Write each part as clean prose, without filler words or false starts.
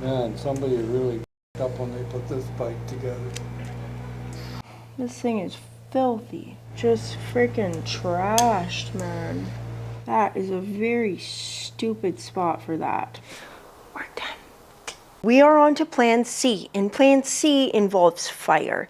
Man, somebody really f***ed up when they put this bike together. This thing is filthy. Just freaking trashed, man. That is a very stupid spot for that. We're done. We are on to plan C, and plan C involves fire.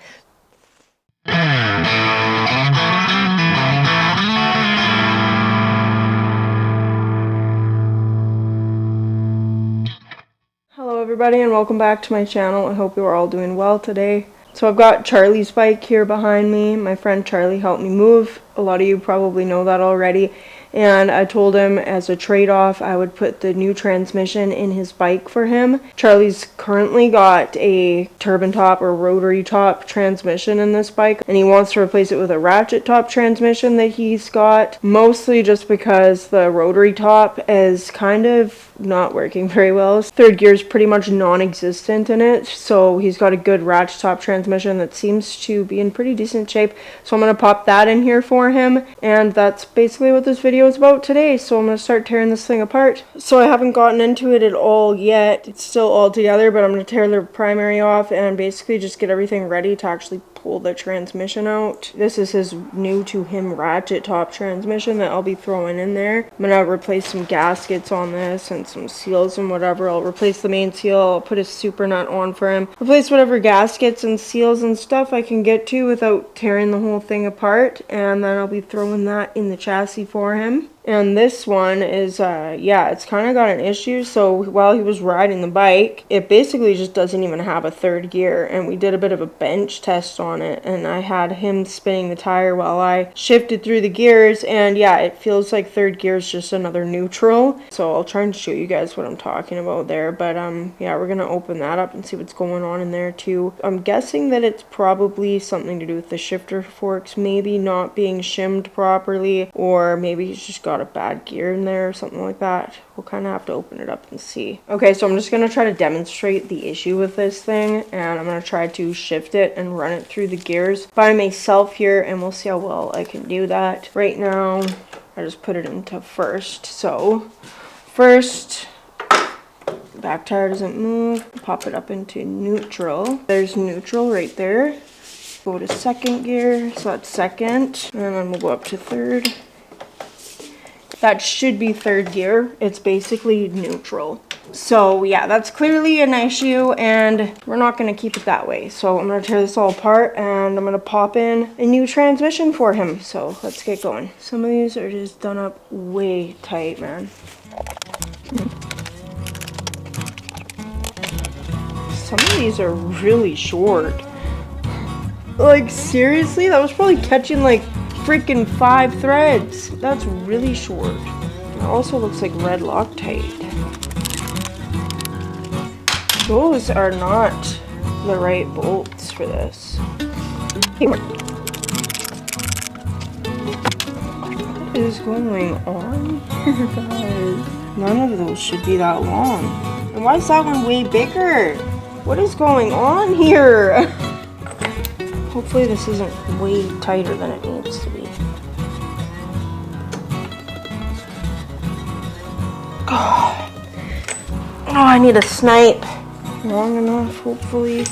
Hello everybody and welcome back to my channel. I hope you are all doing well today. So I've got Charlie's bike here behind me. My friend Charlie helped me move. A lot of you probably know that already. And I told him as a trade-off I would put the new transmission in his bike for him. Charlie's currently got a turbine top or rotary top transmission in this bike, and he wants to replace it with a ratchet top transmission that he's got, mostly just because the rotary top is kind of not working very well. Third gear is pretty much non-existent in it, so he's got a good ratchet top transmission that seems to be in pretty decent shape. So I'm going to pop that in here for him, and that's basically what this video is about today. So I'm going to start tearing this thing apart. So I haven't gotten into it at all yet. It's still all together, but I'm going to tear the primary off and basically just get everything ready to actually pull the transmission out. This is his new to him ratchet top transmission that I'll be throwing in there. I'm gonna replace some gaskets on this and some seals and whatever. I'll replace the main seal, I'll put a super nut on for him, replace whatever gaskets and seals and stuff I can get to without tearing the whole thing apart, and then I'll be throwing that in the chassis for him. And this one is, yeah, it's kind of got an issue. So while he was riding the bike, it basically just doesn't even have a third gear. And we did a bit of a bench test on it. And I had him spinning the tire while I shifted through the gears. And yeah, it feels like third gear is just another neutral. So I'll try and show you guys what I'm talking about there. But yeah, we're going to open that up and see what's going on in there too. I'm guessing that it's probably something to do with the shifter forks maybe not being shimmed properly. Or maybe he's just got a bad gear in there or something like that. We'll kind of have to open it up and see. Okay, so I'm just going to try to demonstrate the issue with this thing, and I'm going to try to shift it and run it through the gears by myself here, and we'll see how well I can do that. Right now, I just put it into first. So, first, back tire doesn't move. Pop it up into neutral. There's neutral right there. Go to second gear, so that's second, and then we'll go up to third. That should be third gear. It's basically neutral. So yeah, that's clearly an issue, and we're not going to keep it that way. So I'm going to tear this all apart, and I'm going to pop in a new transmission for him. So let's get going. Some of these are just done up way tight, man. Some of these are really short. Like seriously, that was probably catching like freaking 5 threads. That's really short. It also looks like red Loctite. Those are not the right bolts for this. What is going on here, guys? None of those should be that long. And why is that one way bigger? What is going on here? Hopefully this isn't way tighter than it needs to be. God. Oh, I need a snipe. Long enough, hopefully.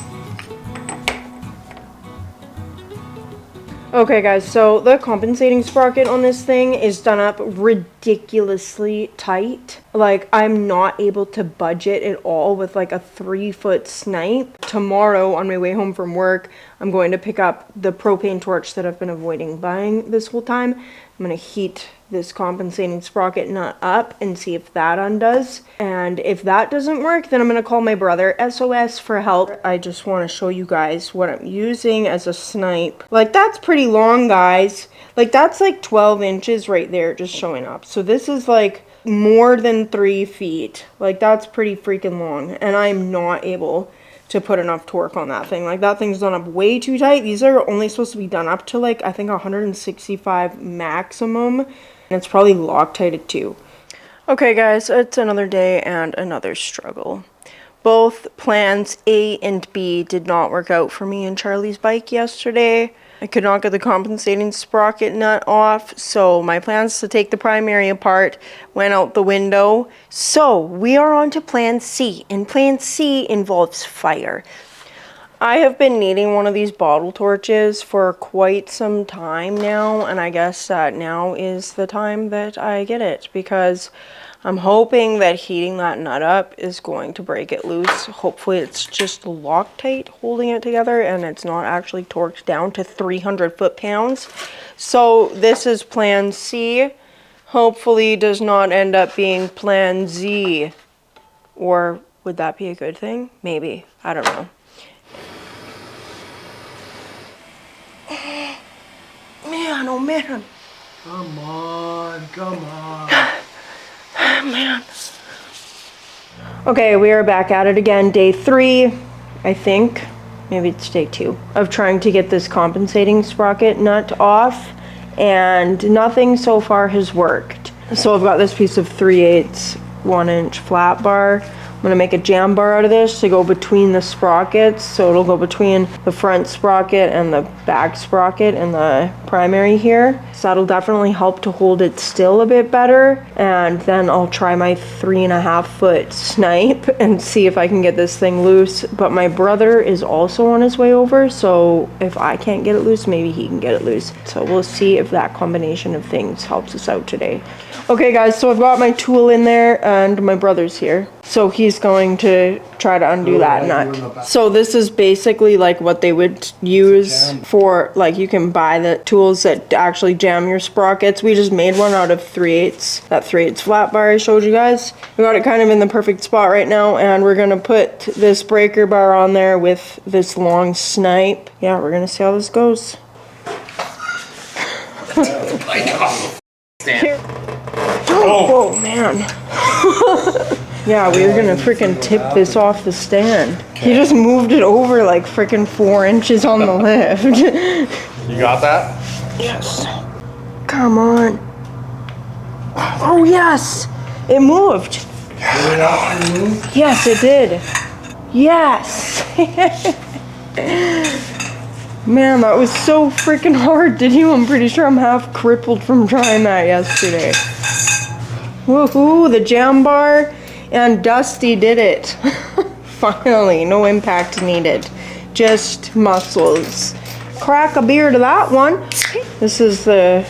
Okay guys, so the compensating sprocket on this thing is done up ridiculously tight. Like, I'm not able to budge it at all with like a 3-foot snipe. Tomorrow on my way home from work, I'm going to pick up the propane torch that I've been avoiding buying this whole time. I'm going to heat this compensating sprocket nut up and see if that undoes. And if that doesn't work, then I'm going to call my brother SOS for help. I just want to show you guys what I'm using as a snipe. Like, that's pretty long, guys. Like, that's like 12 inches right there just showing up. So this is like more than 3 feet. Like, that's pretty freaking long. And I'm not able to put enough torque on that thing. Like, that thing's done up way too tight. These are only supposed to be done up to like, I think 165 maximum. And it's probably Loctited too. Okay guys, it's another day and another struggle. Both plans A and B did not work out for me and Charlie's bike yesterday. I could not get the compensating sprocket nut off, so my plans to take the primary apart went out the window. So we are on to plan C, and plan C involves fire. I have been needing one of these bottle torches for quite some time now, and I guess that now is the time that I get it, because I'm hoping that heating that nut up is going to break it loose. Hopefully it's just Loctite holding it together and it's not actually torqued down to 300 foot-pounds. So this is plan C. Hopefully does not end up being plan Z. Or would that be a good thing? Maybe. I don't know. Man, oh man. Come on, come on. Man. Okay, we are back at it again. Day 3, I think. Maybe it's day 2 of trying to get this compensating sprocket nut off, and nothing so far has worked. So I've got this piece of 3/8 1-inch flat bar. I'm gonna make a jam bar out of this to go between the sprockets, so it'll go between the front sprocket and the back sprocket and the primary here. So that'll definitely help to hold it still a bit better, and then I'll try my 3.5 foot snipe and see if I can get this thing loose. But my brother is also on his way over, so if I can't get it loose, maybe he can get it loose. So we'll see if that combination of things helps us out today. Okay guys, so I've got my tool in there and my brother's here. So he's going to try to undo that nut. So this is basically like what they would use for, like, you can buy the tools that actually jam your sprockets. We just made one out of 3/8, that 3/8 flat bar I showed you guys. We got it kind of in the perfect spot right now, and we're gonna put this breaker bar on there with this long snipe. Yeah, we're gonna see how this goes. Here. Oh man. Yeah, we were gonna freaking tip this off the stand. He just moved it over like freaking 4 inches on the lift. You got that? Yes. Come on. Oh yes! It moved. Yes, it did. Yes! Man, that was so freaking hard to do. I'm pretty sure I'm half crippled from trying that yesterday. Woohoo, the jam bar and Dusty did it. Finally, no impact needed. Just muscles. Crack a beer to that one. This is the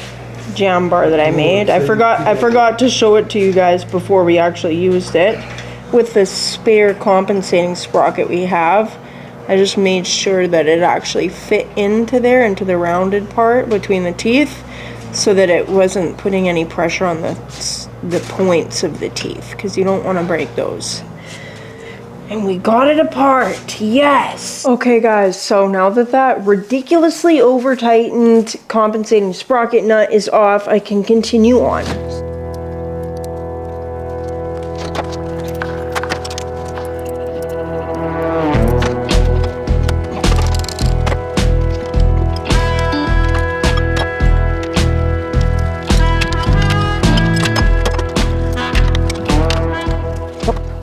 jam bar that I made. I forgot to show it to you guys before we actually used it. With the spare compensating sprocket we have, I just made sure that it actually fit into there, into the rounded part between the teeth, so that it wasn't putting any pressure on the points of the teeth, because you don't want to break those. And we got it apart, yes! Okay guys, so now that that ridiculously over-tightened compensating sprocket nut is off, I can continue on.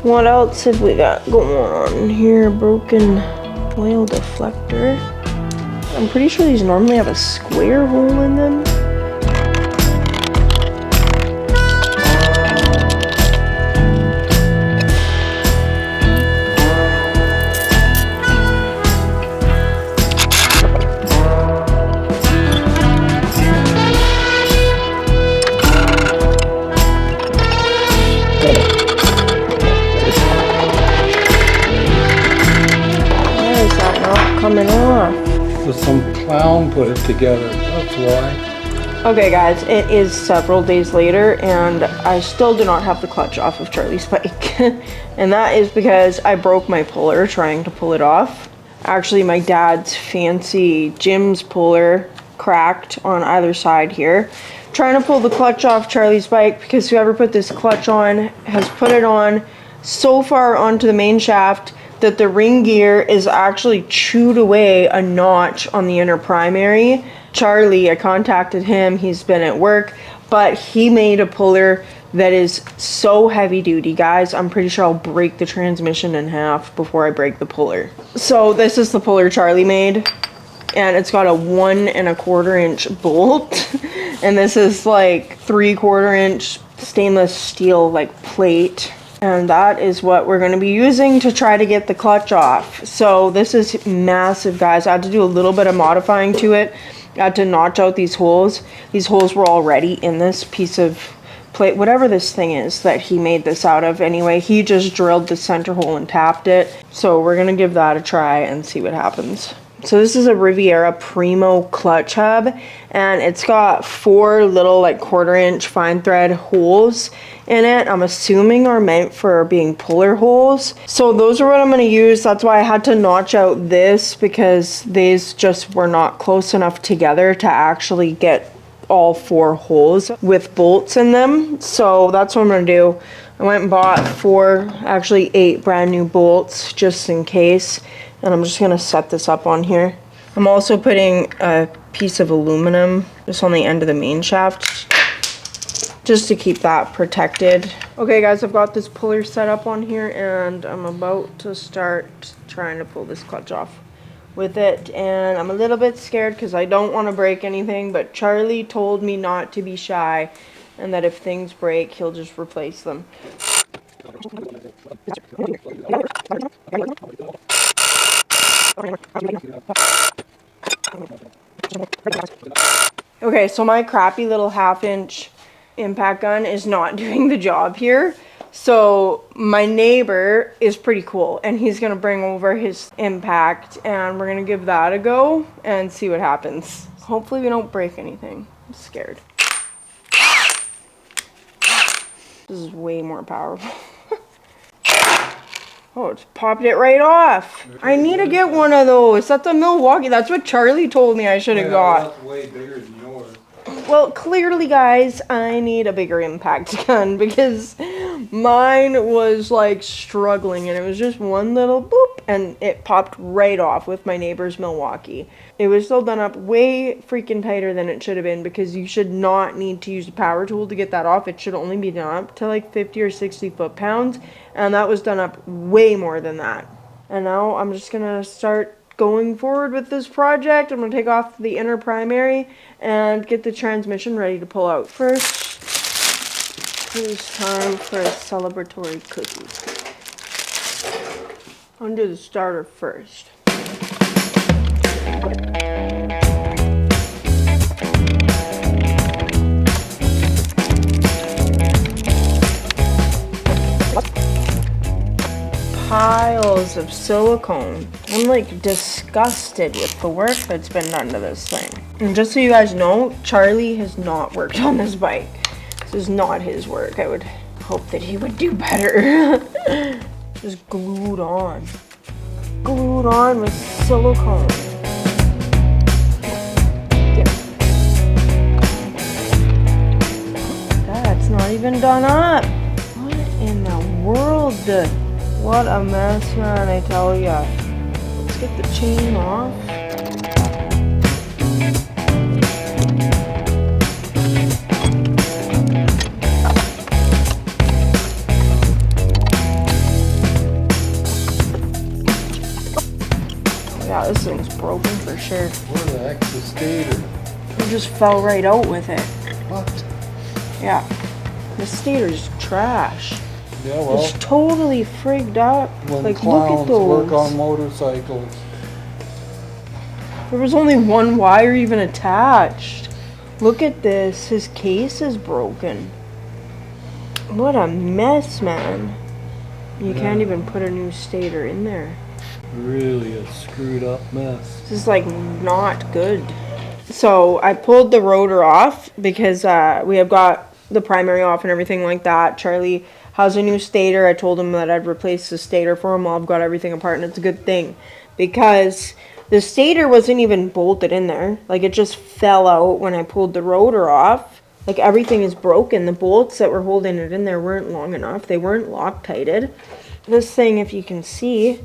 What else have we got going on here? Broken oil deflector. I'm pretty sure these normally have a square hole in them. Coming off. So some clown put it together, that's why. Okay guys, it is several days later and I still do not have the clutch off of Charlie's bike. And that is because I broke my puller trying to pull it off. Actually, my dad's fancy Jim's puller cracked on either side here. Trying to pull the clutch off Charlie's bike, because whoever put this clutch on has put it on so far onto the main shaft that the ring gear is actually chewed away a notch on the inner primary. Charlie, I contacted him, he's been at work, but he made a puller that is so heavy duty, guys. I'm pretty sure I'll break the transmission in half before I break the puller. So this is the puller Charlie made. and it's got a 1 1/4 inch bolt, and this is like 3/4 inch stainless steel like plate, and that is what we're going to be using to try to get the clutch off. So this is massive, guys. I had to do a little bit of modifying to it. I had to notch out these holes. These holes were already in this piece of plate, whatever this thing is that he made this out of. Anyway, he just drilled the center hole and tapped it. So we're gonna give that a try and see what happens. So this is a Riviera Primo clutch hub, and it's got 4 little like 1/4 inch fine thread holes in it. I'm assuming are meant for being puller holes. So those are what I'm gonna use. That's why I had to notch out this, because these just were not close enough together to actually get all 4 holes with bolts in them. So that's what I'm gonna do. I went and bought 8 brand new bolts just in case, and I'm just gonna set this up on here. I'm also putting a piece of aluminum just on the end of the main shaft just to keep that protected. Okay guys, I've got this puller set up on here, and I'm about to start trying to pull this clutch off with it, and I'm a little bit scared because I don't want to break anything, but Charlie told me not to be shy and that if things break he'll just replace them. Okay, so my crappy little 1/2 inch impact gun is not doing the job here. So my neighbor is pretty cool, and he's gonna bring over his impact, and we're gonna give that a go and see what happens. Hopefully we don't break anything. I'm scared. This is way more powerful. Oh, it's popped it right off. I need to get one of those. That's a Milwaukee. That's what Charlie told me I should have got. That's way bigger than yours. Well, clearly, guys, I need a bigger impact gun because mine was like struggling, and it was just one little boop and it popped right off with my neighbor's Milwaukee. It was still done up way freaking tighter than it should have been, because you should not need to use a power tool to get that off. It should only be done up to like 50 or 60 foot-pounds, and that was done up way more than that. And now I'm just gonna start going forward with this project. I'm gonna take off the inner primary and get the transmission ready to pull out. First, it is time for a celebratory cookie. I'm gonna do the starter first. Piles of silicone. I'm like disgusted with the work that's been done to this thing. And just so you guys know, Charlie has not worked on this bike. This is not his work. I would hope that he would do better. Just glued on. Glued on with silicone. That's not even done up. What in the world? What a mess, man, I tell ya. Let's get the chain off. Yeah, this thing's broken for sure. Where the heck's the stator? It just fell right out with it. What? Yeah. The stator's trash. Yeah, well, It's totally frigged up. when Like, look clowns at those. work on motorcycles. There was only one wire even attached. Look at this. His case is broken. What a mess, man. You can't even put a new stator in there. Really a screwed up mess. This is like not good. So I pulled the rotor off because we have got the primary off and everything like that. Charlie has a new stator. I told him that I'd replace the stator for him while I've got everything apart, and it's a good thing because the stator wasn't even bolted in there. Like, it just fell out when I pulled the rotor off. Like, everything is broken. The bolts that were holding it in there weren't long enough. They weren't Loctited. This thing, if you can see,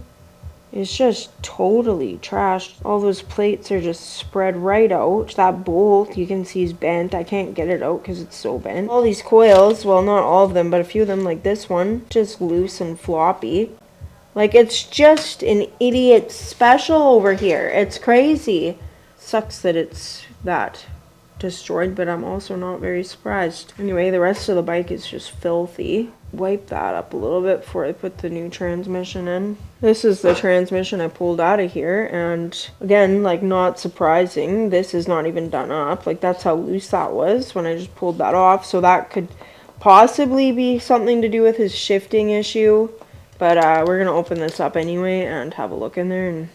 is just totally trashed. All those plates are just spread right out. That bolt, you can see, is bent. I can't get it out because it's so bent. All these coils, well, not all of them, but a few of them, like this one, just loose and floppy. Like, it's just an idiot special over here. It's crazy. sucks that it's that destroyed, but I'm also not very surprised. Anyway, the rest of the bike is just filthy. Wipe that up a little bit before I put the new transmission in. This is the transmission I pulled out of here, and again, like, not surprising, this is not even done up. Like, that's how loose that was when I just pulled that off, so that could possibly be something to do with his shifting issue, but we're gonna open this up anyway and have a look in there and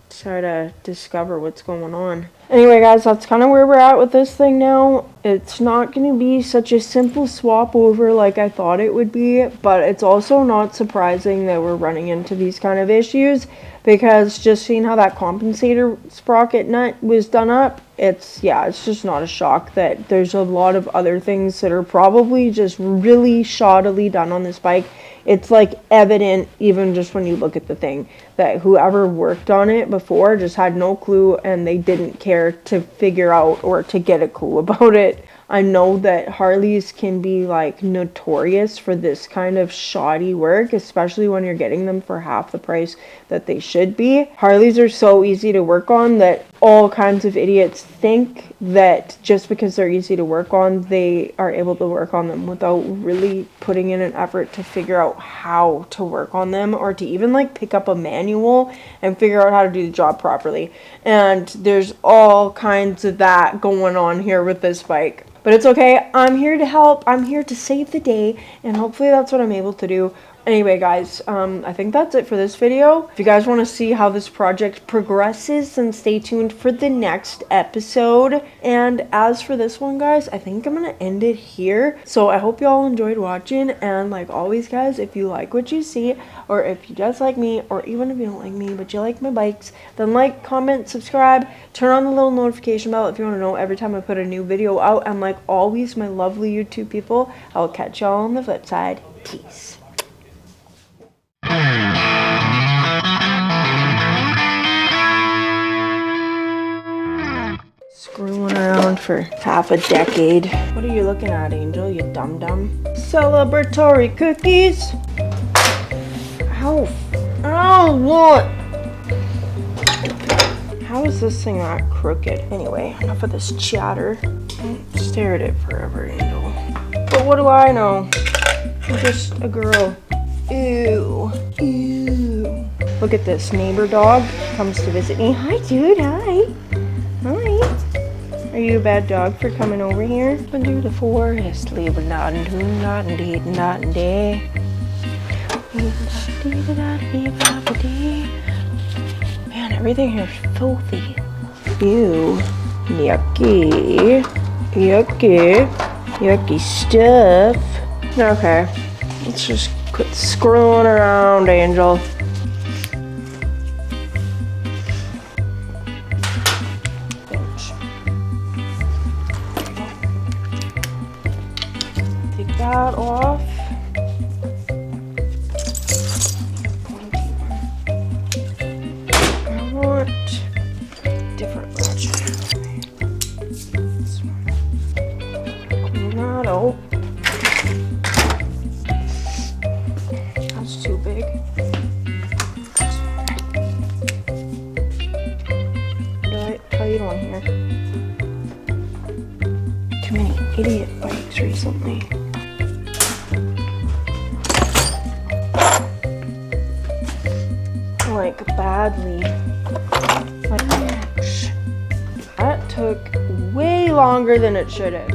try to discover what's going on. Anyway, guys, that's kind of where we're at with this thing now. It's not going to be such a simple swap over like I thought it would be, but it's also not surprising that we're running into these kind of issues, because just seeing how that compensator sprocket nut was done up, it's just not a shock that there's a lot of other things that are probably just really shoddily done on this bike. It's like evident even just when you look at the thing that whoever worked on it before just had no clue, and they didn't care to figure out or to get a clue about it. I know that Harleys can be like notorious for this kind of shoddy work, especially when you're getting them for half the price that they should be. Harleys are so easy to work on that all kinds of idiots think that just because they're easy to work on, they are able to work on them without really putting in an effort to figure out how to work on them, or to even like pick up a manual and figure out how to do the job properly. And there's all kinds of that going on here with this bike. But it's okay, I'm here to help, I'm here to save the day, and hopefully that's what I'm able to do. Anyway, guys, I think that's it for this video. If you guys want to see how this project progresses, then stay tuned for the next episode. And as for this one, guys, I think I'm going to end it here. So I hope you all enjoyed watching. And like always, guys, if you like what you see, or if you just like me, or even if you don't like me, but you like my bikes, then like, comment, subscribe, turn on the little notification bell if you want to know every time I put a new video out. And like always, my lovely YouTube people, I'll catch y'all on the flip side. Peace. Screwing around for half a decade. What are you looking at, Angel, you dum-dum? Celebratory cookies? Ow. Ow, what? How is this thing that crooked? Anyway, enough of this chatter. Don't stare at it forever, Angel. But what do I know? I'm just a girl. Ew. Ew. Look at this. Neighbor dog comes to visit me. Hi, dude. Hi. Hi. Are you a bad dog for coming over here? Into the forest, leave a lot and do not indeed, not indeed. Man, everything here is filthy. Ew. Yucky. Yucky. Yucky stuff. Okay. Let's just quit screwing around, Angel. Take that off. I want different wrench. This one. Clean that out. That's too big. What do I tell you on here? Too many idiot bikes recently. Like badly. Like, that took way longer than it should have.